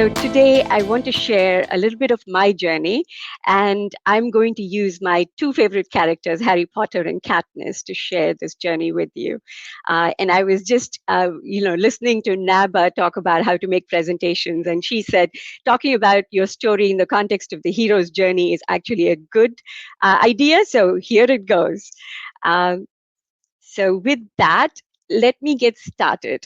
So today I want to share a little bit of my journey, and I'm going to use my two favorite characters, Harry Potter and Katniss, to share this journey with you. And I was just, listening to Naba talk about how to make presentations, and she said talking about your story in the context of the hero's journey is actually a good idea. So here it goes. Um, so with that, let me get started.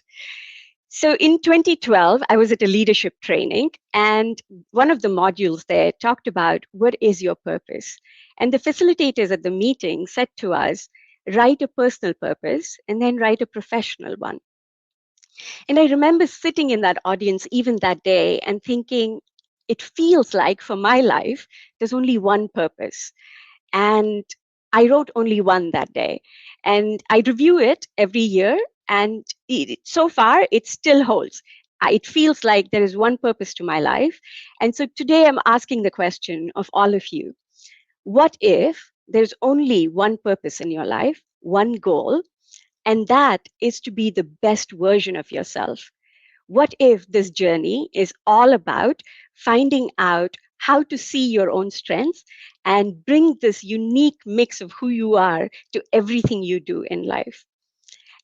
So in 2012, I was at a leadership training, and one of the modules there talked about what is your purpose. And the facilitators at the meeting said to us, write a personal purpose and then write a professional one. And I remember sitting in that audience even that day and thinking, it feels like for my life, there's only one purpose. And I wrote only one that day. And I review it every year, and so far it still holds. It feels like there is one purpose to my life. And so today I'm asking the question of all of you, what if there's only one purpose in your life, one goal, and that is to be the best version of yourself? What if this journey is all about finding out how to see your own strengths and bring this unique mix of who you are to everything you do in life?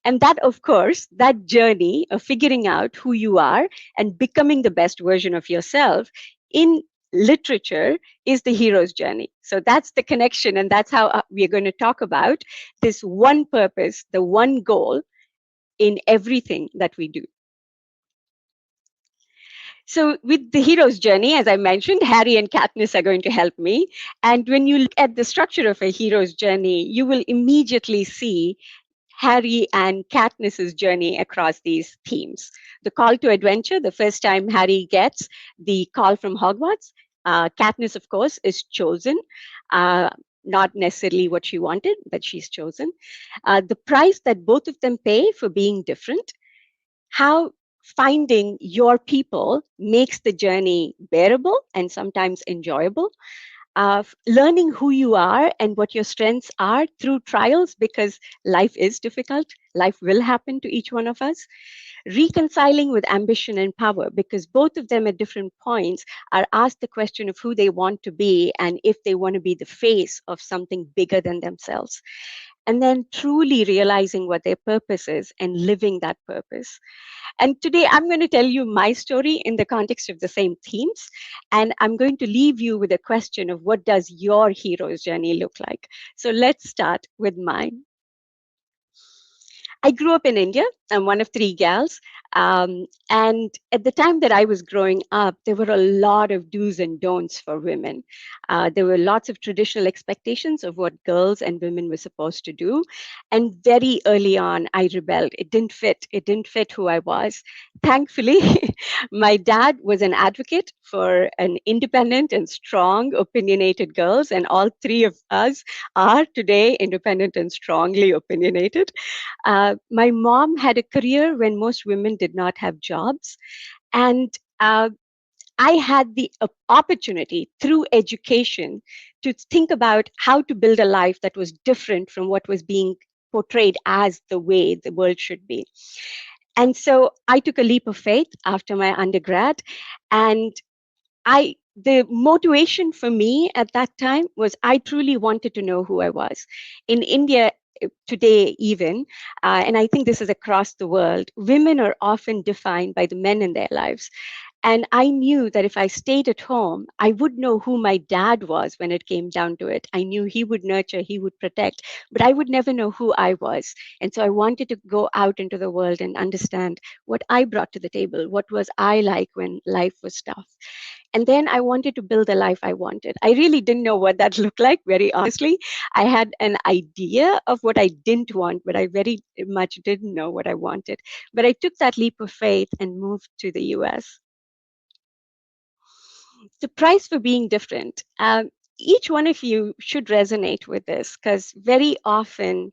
And that, of course, that journey of figuring out who you are and becoming the best version of yourself in literature is the hero's journey. So that's the connection, and that's how we're going to talk about this one purpose, the one goal in everything that we do. So, with the hero's journey, as I mentioned, Harry and Katniss are going to help me. And when you look at the structure of a hero's journey, you will immediately see Harry and Katniss's journey across these themes. The call to adventure, the first time Harry gets the call from Hogwarts, Katniss, of course, is chosen. Not necessarily what she wanted, but she's chosen. The price that both of them pay for being different, how finding your people makes the journey bearable and sometimes enjoyable. Learning who you are and what your strengths are through trials, because life is difficult. Life will happen to each one of us. Reconciling with ambition and power, because both of them at different points are asked the question of who they want to be and if they want to be the face of something bigger than themselves. And then truly realizing what their purpose is and living that purpose. And today I'm going to tell you my story in the context of the same themes. And I'm going to leave you with a question of what does your hero's journey look like? So let's start with mine. I grew up in India. I'm one of three gals. And at the time that I was growing up, there were a lot of do's and don'ts for women. There were lots of traditional expectations of what girls and women were supposed to do. And very early on, I rebelled. It didn't fit. It didn't fit who I was. Thankfully, my dad was an advocate for an independent and strong, opinionated girls. And all three of us are today independent and strongly opinionated. My mom had a career when most women did not have jobs. And I had the opportunity through education to think about how to build a life that was different from what was being portrayed as the way the world should be. And so I took a leap of faith after my undergrad. And the motivation for me at that time was I truly wanted to know who I was. In India, today even, and I think this is across the world, women are often defined by the men in their lives. And I knew that if I stayed at home, I would know who my dad was when it came down to it. I knew he would nurture, he would protect, but I would never know who I was. And so I wanted to go out into the world and understand what I brought to the table. What was I like when life was tough? And then I wanted to build the life I wanted. I really didn't know what that looked like, very honestly. I had an idea of what I didn't want, but I very much didn't know what I wanted. But I took that leap of faith and moved to the US. The price for being different. Each one of you should resonate with this, because very often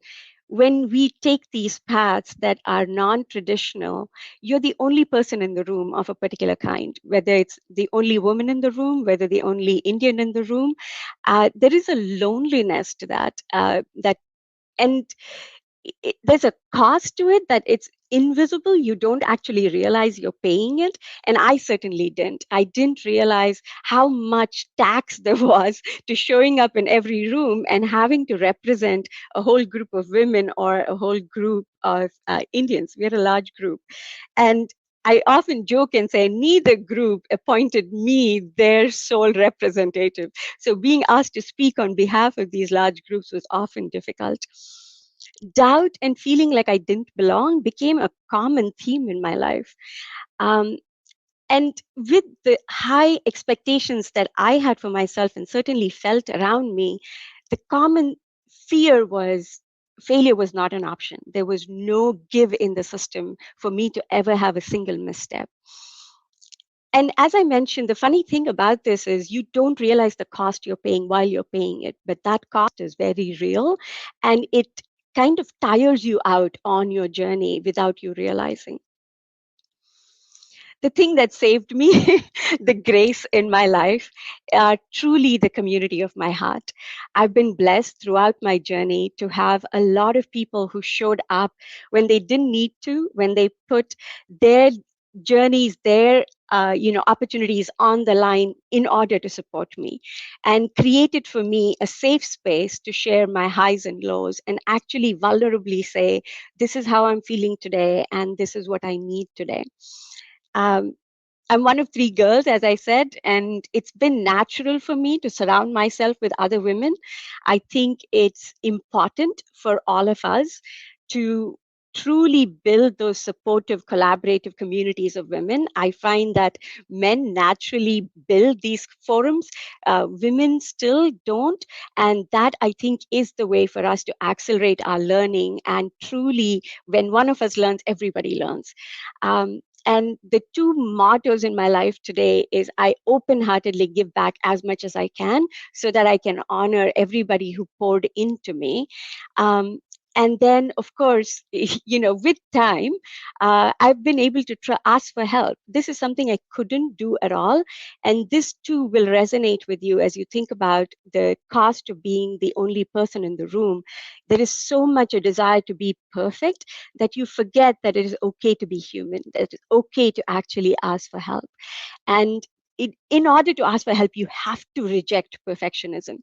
when we take these paths that are non-traditional, you're the only person in the room of a particular kind, whether it's the only woman in the room, whether the only Indian in the room. There is a loneliness to that, and there's a cost to it that it's invisible. You don't actually realize you're paying it. And I certainly didn't. I didn't realize how much tax there was to showing up in every room and having to represent a whole group of women or a whole group of Indians. We had a large group. And I often joke and say neither group appointed me their sole representative. So being asked to speak on behalf of these large groups was often difficult. Doubt and feeling like I didn't belong became a common theme in my life. Um, and with the high expectations that I had for myself and certainly felt around me, the common fear was failure was not an option. There was no give in the system for me to ever have a single misstep. And as I mentioned, the funny thing about this is you don't realize the cost you're paying while you're paying it, but that cost is very real and it kind of tires you out on your journey without you realizing. The thing that saved me, the grace in my life, are truly the community of my heart. I've been blessed throughout my journey to have a lot of people who showed up when they didn't need to, when they put their journeys, their opportunities on the line in order to support me, and created for me a safe space to share my highs and lows and actually vulnerably say, this is how I'm feeling today, and this is what I need today. Um, I'm one of three girls, as I said, and it's been natural for me to surround myself with other women. I think it's important for all of us to truly build those supportive, collaborative communities of women. I find that men naturally build these forums, women still don't. And that, I think, is the way for us to accelerate our learning. And truly, when one of us learns, everybody learns. And the two mottos in my life today is I open-heartedly give back as much as I can so that I can honor everybody who poured into me. And then, of course, with time, I've been able to ask for help. This is something I couldn't do at all. And this too will resonate with you as you think about the cost of being the only person in the room. There is so much a desire to be perfect that you forget that it is okay to be human, that it's okay to actually ask for help. And in order to ask for help, you have to reject perfectionism.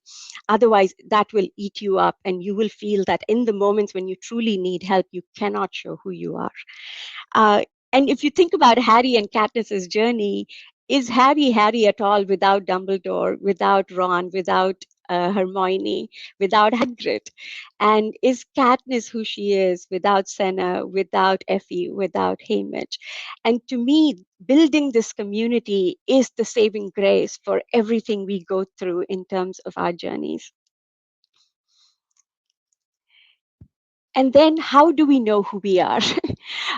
Otherwise, that will eat you up, and you will feel that in the moments when you truly need help, you cannot show who you are. Uh, and if you think about Harry and Katniss's journey, is Harry Harry at all without Dumbledore, without Ron, without Hermione, without Hagrid? And is Katniss who she is without Senna, without Effie, without Haymitch? And to me, building this community is the saving grace for everything we go through in terms of our journeys. And then how do we know who we are?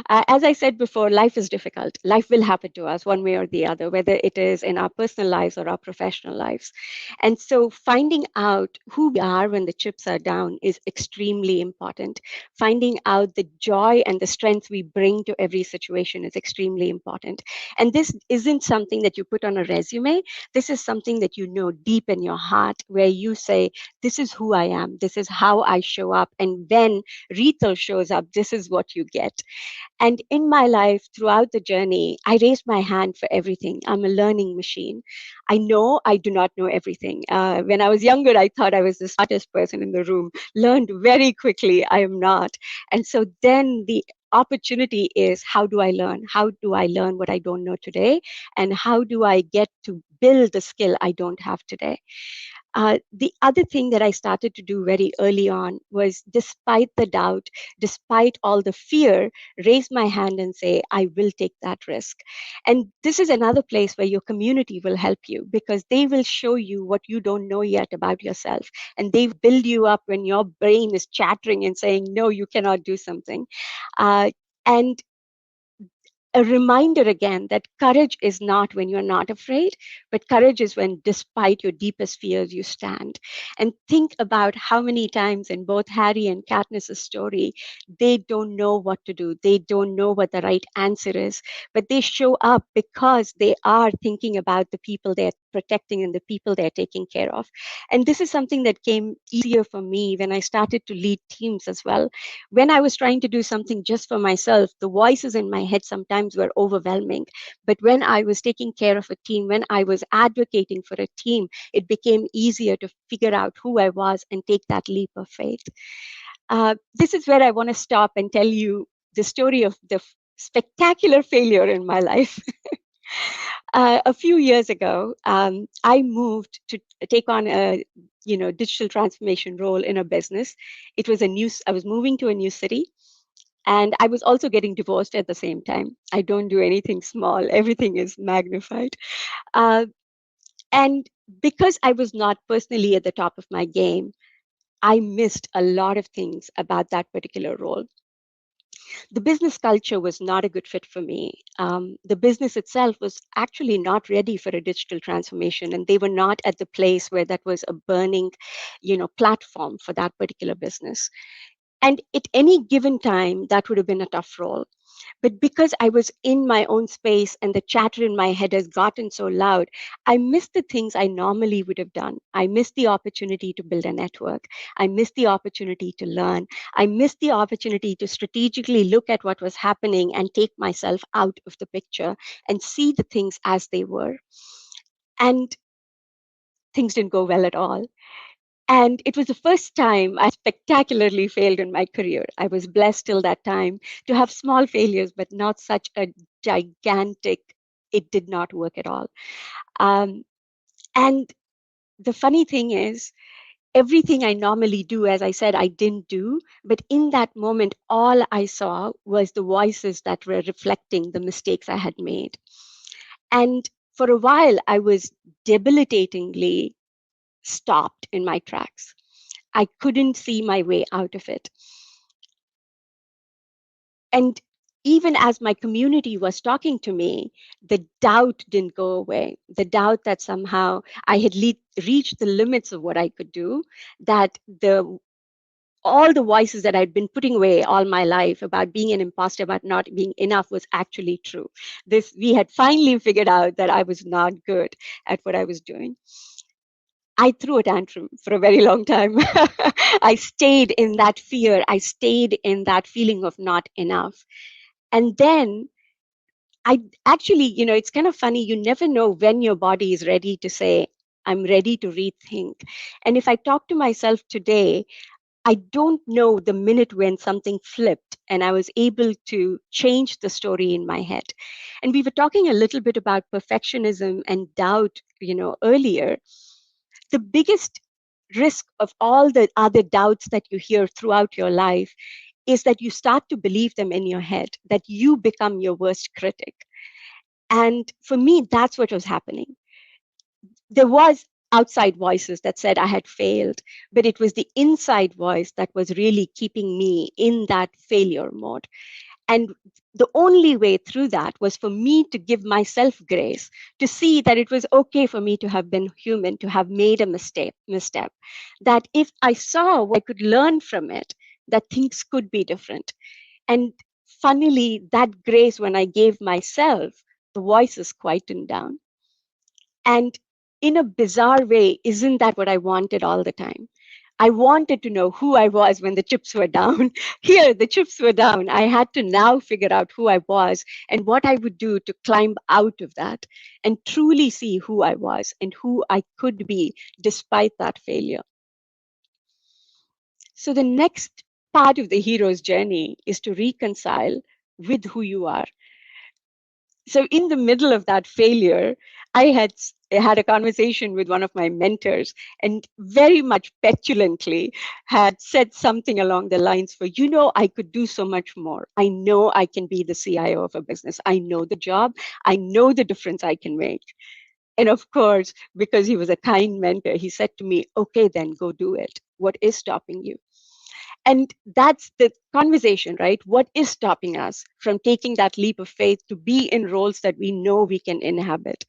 As I said before, life is difficult. Life will happen to us one way or the other, whether it is in our personal lives or our professional lives. And so finding out who we are when the chips are down is extremely important. Finding out the joy and the strength we bring to every situation is extremely important. And this isn't something that you put on a resume. This is something that you know deep in your heart, where you say, this is who I am. This is how I show up. And when Reetal shows up, this is what you get. And in my life, throughout the journey, I raised my hand for everything. I'm a learning machine. I know I do not know everything. When I was younger, I thought I was the smartest person in the room, learned very quickly. I am not. And so then the opportunity is, how do I learn? How do I learn what I don't know today? And how do I get to build the skill I don't have today? The other thing that I started to do very early on was, despite the doubt, despite all the fear, raise my hand and say, I will take that risk. And this is another place where your community will help you, because they will show you what you don't know yet about yourself. And they build you up when your brain is chattering and saying, no, you cannot do something. And a reminder again that courage is not when you're not afraid, but courage is when, despite your deepest fears, you stand. And think about how many times in both Harry and Katniss's story, they don't know what to do. They don't know what the right answer is, but they show up because they are thinking about the people they're protecting and the people they're taking care of. And this is something that came easier for me when I started to lead teams as well. When I was trying to do something just for myself, the voices in my head sometimes were overwhelming. But when I was taking care of a team, when I was advocating for a team, it became easier to figure out who I was and take that leap of faith. This is where I want to stop and tell you the story of the spectacular failure in my life. A few years ago, I moved to take on a digital transformation role in a business. It was I was moving to a new city, and I was also getting divorced at the same time. I don't do anything small; everything is magnified. Uh, and because I was not personally at the top of my game, I missed a lot of things about that particular role. The business culture was not a good fit for me. The business itself was actually not ready for a digital transformation, and they were not at the place where that was a burning, platform for that particular business. And at any given time, that would have been a tough role. But because I was in my own space and the chatter in my head has gotten so loud, I missed the things I normally would have done. I missed the opportunity to build a network. I missed the opportunity to learn. I missed the opportunity to strategically look at what was happening and take myself out of the picture and see the things as they were. And things didn't go well at all. And it was the first time I spectacularly failed in my career. I was blessed till that time to have small failures, but not such a gigantic, it did not work at all. Um, and the funny thing is, everything I normally do, as I said, I didn't do. But in that moment, all I saw was the voices that were reflecting the mistakes I had made. And for a while, I was debilitatingly stopped in my tracks. I couldn't see my way out of it. And even as my community was talking to me, the doubt didn't go away. The doubt that somehow I had reached the limits of what I could do, that all the voices that I'd been putting away all my life about being an imposter, about not being enough, was actually true. We had finally figured out that I was not good at what I was doing. I threw a tantrum for a very long time. I stayed in that fear. I stayed in that feeling of not enough. And then I actually, it's kind of funny. You never know when your body is ready to say, I'm ready to rethink. And if I talk to myself today, I don't know the minute when something flipped and I was able to change the story in my head. And we were talking a little bit about perfectionism and doubt, earlier. The biggest risk of all the other doubts that you hear throughout your life is that you start to believe them in your head, that you become your worst critic. And for me, that's what was happening. There was outside voices that said I had failed, but it was the inside voice that was really keeping me in that failure mode. And the only way through that was for me to give myself grace, to see that it was okay for me to have been human, to have made a misstep, that if I saw what I could learn from it, that things could be different. And funnily, that grace, when I gave myself, the voices quietened down. And in a bizarre way, isn't that what I wanted all the time? I wanted to know who I was when the chips were down. Here, the chips were down. I had to now figure out who I was and what I would do to climb out of that and truly see who I was and who I could be despite that failure. So, the next part of the hero's journey is to reconcile with who you are. So in the middle of that failure, I had a conversation with one of my mentors, and very much petulantly had said something along the lines for, I could do so much more. I know I can be the CIO of a business. I know the job. I know the difference I can make. And of course, because he was a kind mentor, he said to me, okay, then go do it. What is stopping you? And that's the conversation, right? What is stopping us from taking that leap of faith to be in roles that we know we can inhabit?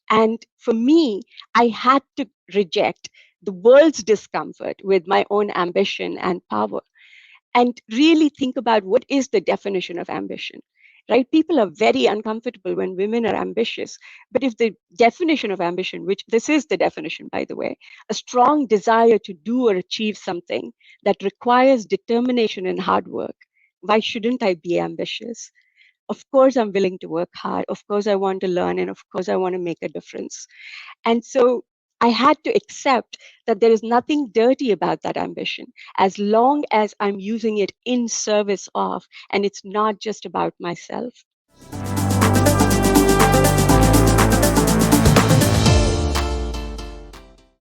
And for me, I had to reject the world's discomfort with my own ambition and power and really think about what is the definition of ambition, right? People are very uncomfortable when women are ambitious. But if the definition of ambition, which this is the definition, by the way, a strong desire to do or achieve something that requires determination and hard work, why shouldn't I be ambitious? Of course, I'm willing to work hard. Of course, I want to learn. And of course, I want to make a difference. And so I had to accept that there is nothing dirty about that ambition as long as I'm using it in service of, and it's not just about myself.